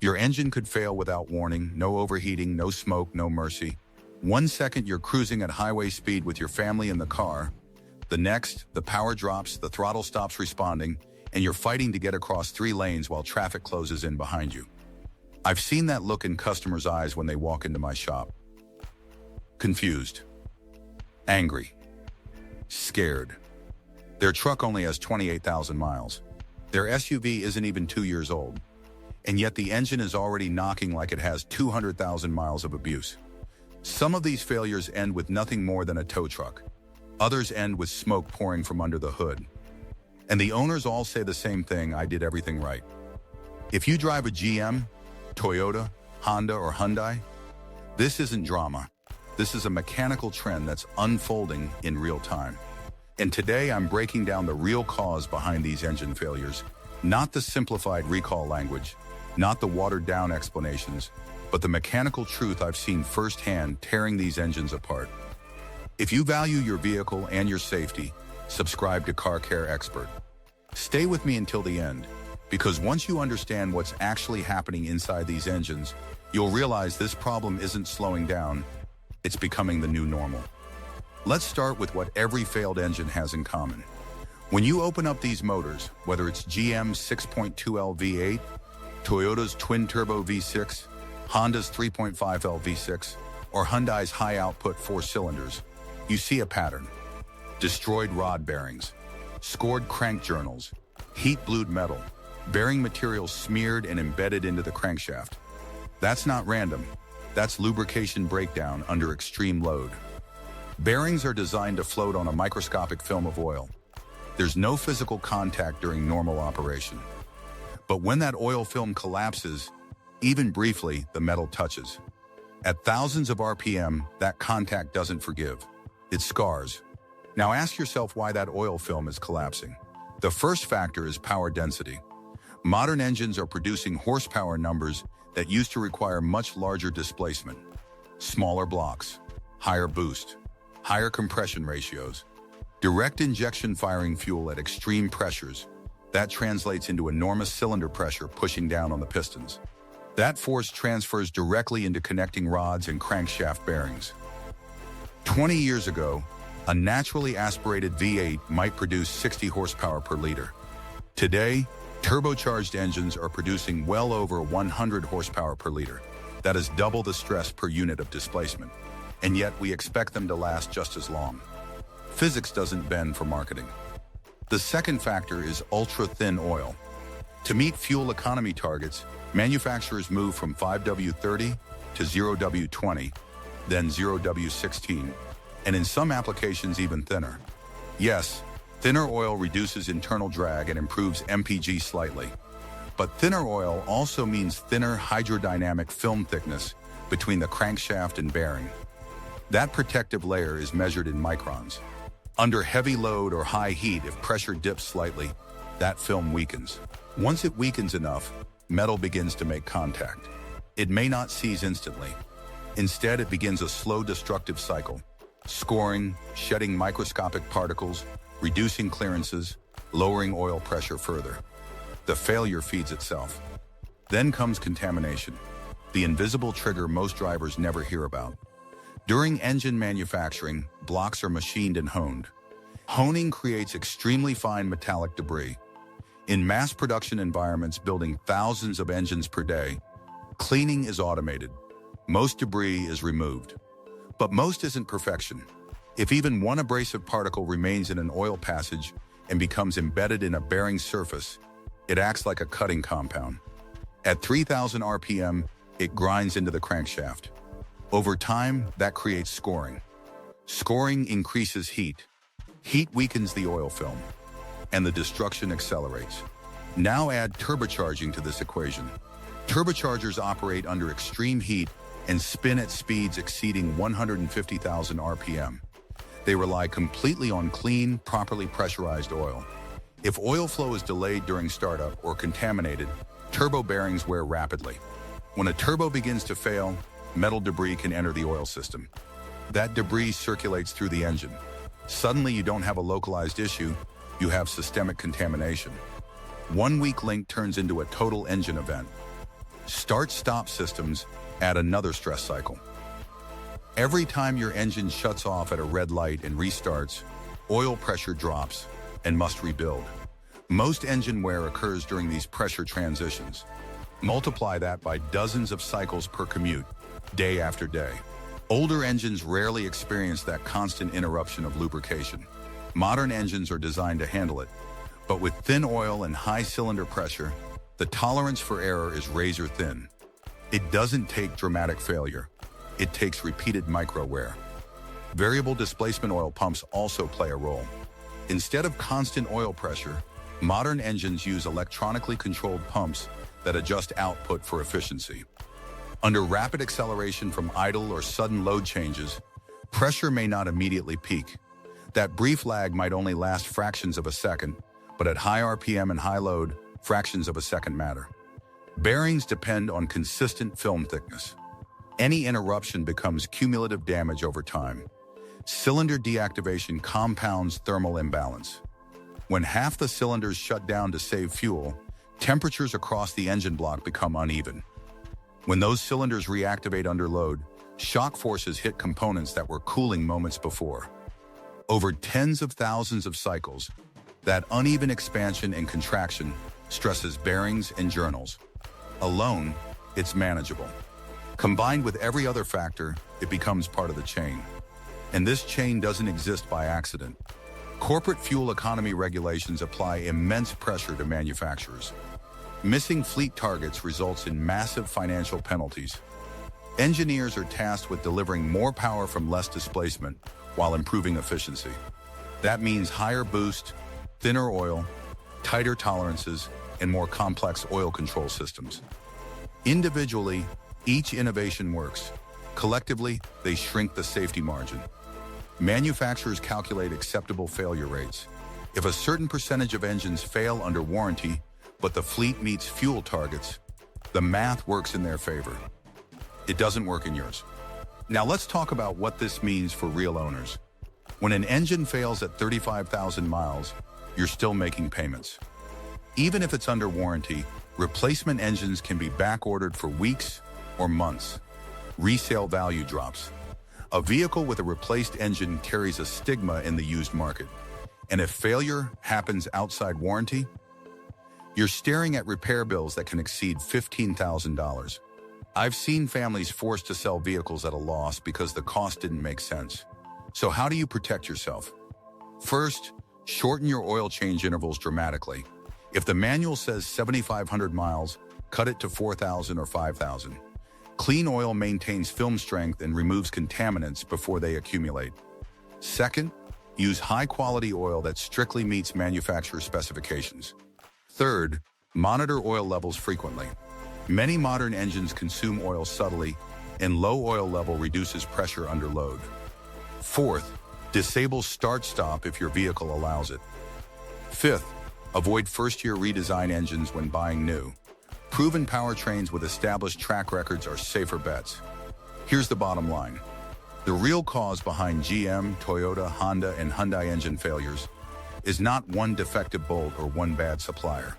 Your engine could fail without warning, no overheating, no smoke, no mercy. 1 second you're cruising at highway speed with your family in the car. The next, the power drops, the throttle stops responding, and you're fighting to get across 3 lanes while traffic closes in behind you. I've seen that look in customers' eyes when they walk into my shop. Confused. Angry. Scared. Their truck only has 28,000 miles. Their SUV isn't even 2 years old. And yet the engine is already knocking like it has 200,000 miles of abuse. Some of these failures end with nothing more than a tow truck. Others end with smoke pouring from under the hood. And the owners all say the same thing: I did everything right. If you drive a GM, Toyota, Honda, or Hyundai, this isn't drama. This is a mechanical trend that's unfolding in real time. And today I'm breaking down the real cause behind these engine failures, not the simplified recall language, not the watered-down explanations, but the mechanical truth I've seen firsthand tearing these engines apart. If you value your vehicle and your safety, subscribe to Car Care Xpert. Stay with me until the end, because once you understand what's actually happening inside these engines, you'll realize this problem isn't slowing down, it's becoming the new normal. Let's start with what every failed engine has in common. When you open up these motors, whether it's GM's 6.2L V8, Toyota's twin-turbo V6, Honda's 3.5L V6, or Hyundai's high-output 4 cylinders, you see a pattern. Destroyed rod bearings, scored crank journals, heat-blued metal, bearing material smeared and embedded into the crankshaft. That's not random. That's lubrication breakdown under extreme load. Bearings are designed to float on a microscopic film of oil. There's no physical contact during normal operation. But when that oil film collapses, even briefly, the metal touches. At thousands of RPM, that contact doesn't forgive. It scars. Now ask yourself why that oil film is collapsing. The first factor is power density. Modern engines are producing horsepower numbers that used to require much larger displacement. Smaller blocks, higher boost, higher compression ratios, direct injection firing fuel at extreme pressures. That translates into enormous cylinder pressure pushing down on the pistons. That force transfers directly into connecting rods and crankshaft bearings. 20 years ago, a naturally aspirated V8 might produce 60 horsepower per liter. Today, turbocharged engines are producing well over 100 horsepower per liter. That is double the stress per unit of displacement. And yet we expect them to last just as long. Physics doesn't bend for marketing. The second factor is ultra-thin oil. To meet fuel economy targets, manufacturers move from 5W30 to 0W20, then 0W16, and in some applications even thinner. Yes, thinner oil reduces internal drag and improves MPG slightly. But thinner oil also means thinner hydrodynamic film thickness between the crankshaft and bearing. That protective layer is measured in microns. Under heavy load or high heat, if pressure dips slightly, that film weakens. Once it weakens enough, metal begins to make contact. It may not seize instantly. Instead, it begins a slow destructive cycle, scoring, shedding microscopic particles, reducing clearances, lowering oil pressure further. The failure feeds itself. Then comes contamination, the invisible trigger most drivers never hear about. During engine manufacturing, blocks are machined and honed. Honing creates extremely fine metallic debris. In mass production environments building thousands of engines per day, cleaning is automated. Most debris is removed. But most isn't perfection. If even one abrasive particle remains in an oil passage and becomes embedded in a bearing surface, it acts like a cutting compound. At 3,000 RPM, it grinds into the crankshaft. Over time, that creates scoring. Scoring increases heat. Heat weakens the oil film, and the destruction accelerates. Now add turbocharging to this equation. Turbochargers operate under extreme heat and spin at speeds exceeding 150,000 RPM. They rely completely on clean, properly pressurized oil. If oil flow is delayed during startup or contaminated, turbo bearings wear rapidly. When a turbo begins to fail, metal debris can enter the oil system. That debris circulates through the engine. Suddenly you don't have a localized issue, you have systemic contamination. One weak link turns into a total engine event. Start-stop systems add another stress cycle. Every time your engine shuts off at a red light and restarts, oil pressure drops and must rebuild. Most engine wear occurs during these pressure transitions. Multiply that by dozens of cycles per commute, day after day. Older engines rarely experience that constant interruption of lubrication. Modern engines are designed to handle it, but with thin oil and high cylinder pressure, the tolerance for error is razor thin. It doesn't take dramatic failure. It takes repeated micro-wear. Variable displacement oil pumps also play a role. Instead of constant oil pressure, modern engines use electronically controlled pumps that adjust output for efficiency. Under rapid acceleration from idle or sudden load changes, pressure may not immediately peak. That brief lag might only last fractions of a second, but at high RPM and high load, fractions of a second matter. Bearings depend on consistent film thickness. Any interruption becomes cumulative damage over time. Cylinder deactivation compounds thermal imbalance. When half the cylinders shut down to save fuel, temperatures across the engine block become uneven. When those cylinders reactivate under load, shock forces hit components that were cooling moments before. Over tens of thousands of cycles, that uneven expansion and contraction stresses bearings and journals. Alone, it's manageable. Combined with every other factor, it becomes part of the chain. And this chain doesn't exist by accident. Corporate fuel economy regulations apply immense pressure to manufacturers. Missing fleet targets results in massive financial penalties. Engineers are tasked with delivering more power from less displacement while improving efficiency. That means higher boost, thinner oil, tighter tolerances, and more complex oil control systems. Individually, each innovation works. Collectively, they shrink the safety margin. Manufacturers calculate acceptable failure rates. If a certain percentage of engines fail under warranty, but the fleet meets fuel targets, the math works in their favor. It doesn't work in yours. Now let's talk about what this means for real owners. When an engine fails at 35,000 miles, you're still making payments. Even if it's under warranty, replacement engines can be back-ordered for weeks or months. Resale value drops. A vehicle with a replaced engine carries a stigma in the used market. And if failure happens outside warranty, you're staring at repair bills that can exceed $15,000. I've seen families forced to sell vehicles at a loss because the cost didn't make sense. So how do you protect yourself? First, shorten your oil change intervals dramatically. If the manual says 7,500 miles, cut it to 4,000 or 5,000. Clean oil maintains film strength and removes contaminants before they accumulate. Second, use high-quality oil that strictly meets manufacturer specifications. Third, monitor oil levels frequently. Many modern engines consume oil subtly, and low oil level reduces pressure under load. Fourth, disable start-stop if your vehicle allows it. Fifth, avoid first-year redesign engines when buying new. Proven powertrains with established track records are safer bets. Here's the bottom line. The real cause behind GM, Toyota, Honda, and Hyundai engine failures is not one defective bolt or one bad supplier.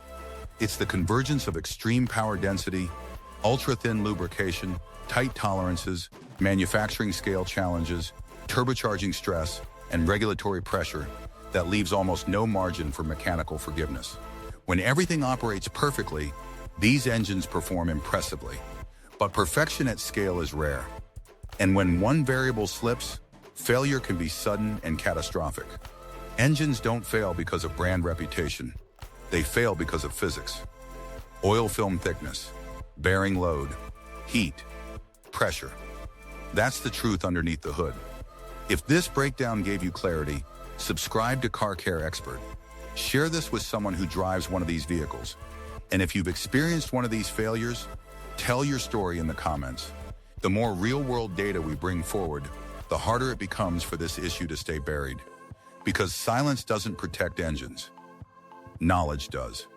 It's the convergence of extreme power density, ultra-thin lubrication, tight tolerances, manufacturing scale challenges, turbocharging stress, and regulatory pressure that leaves almost no margin for mechanical forgiveness. When everything operates perfectly, these engines perform impressively. But perfection at scale is rare. And when one variable slips, failure can be sudden and catastrophic. Engines don't fail because of brand reputation. They fail because of physics. Oil film thickness, bearing load, heat, pressure. That's the truth underneath the hood. If this breakdown gave you clarity, subscribe to Car Care Xpert. Share this with someone who drives one of these vehicles. And if you've experienced one of these failures, tell your story in the comments. The more real-world data we bring forward, the harder it becomes for this issue to stay buried. Because silence doesn't protect engines. Knowledge does.